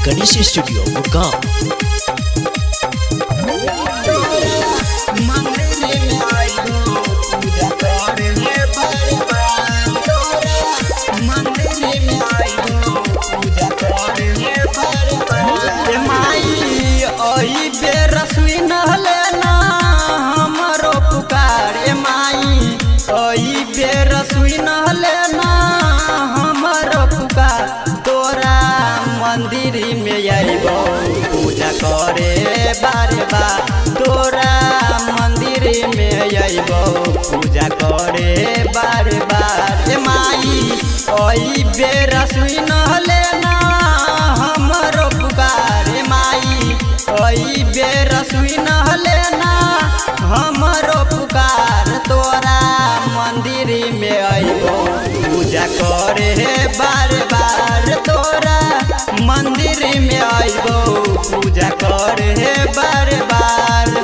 Ganesh studio Gurgaon. रसोई नहले ना हमारो पुकार माई ओई बेरसोई नहले ना हमारो पुकार तोरा मंदिर में आइबो पूजा करे बारे बार तोरा मंदिर में आइबो पूजा करे बारे बार माई ओई बेरसोई नहले ना हमारो पुकार माई ओई बेरसोई नहले ना हमारो पुकार तोरा मंदिर में आइबो पूजा करे बार बार तोरा मंदिर में आइबो पूजा करे बार बार।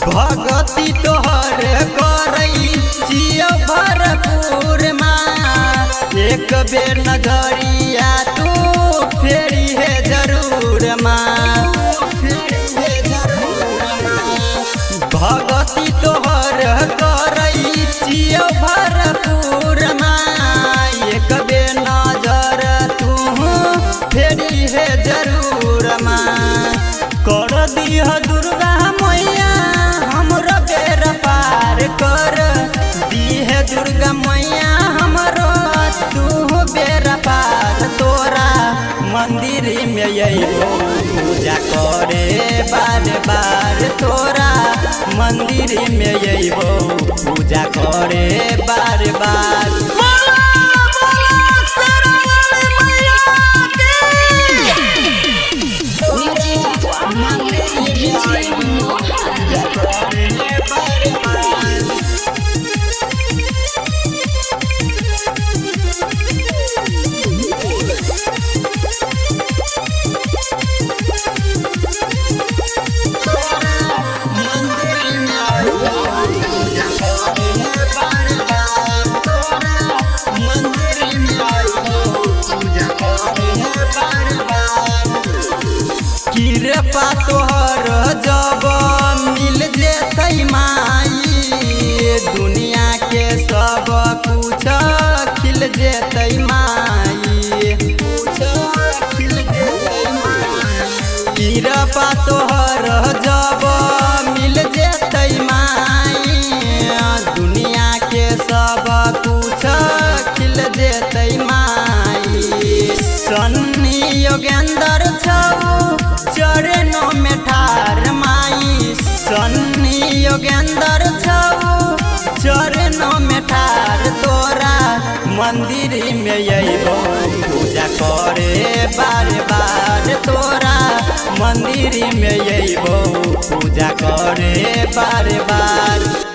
भगती तोहर करई जियो भरपूर माँ एक बेर नजरिया तू फेरी है जरूर माँ भगती तोहर करई जियो भरपूर माँ एक बेर नजर तू फेरी है जरूर माँ कर दिह दुर्गा मैया हमरो बेर पार कर दिह दुर्गा मैया हमरो तू बेर पार तोरा मंदिर में अइबो पूजा करे बार बार तोरा मंदिर में अइबो पूजा करे बार बार। कृपा तोहर जब मिल जेतै माई दुनिया के सब कुछ खिल जेतै माई कृपा तोहर जब मिल जेतै माई दुनिया के सब कुछ खिल जेतै माई सन्नी योगेंद्र छौ चरणों में ठार माई सन्नी योगेंद्र छौ चरणों में ठार तोरा मंदिर में अइबो पूजा करे बार बार तोरा मंदिर में अइबो पूजा करे बार बार।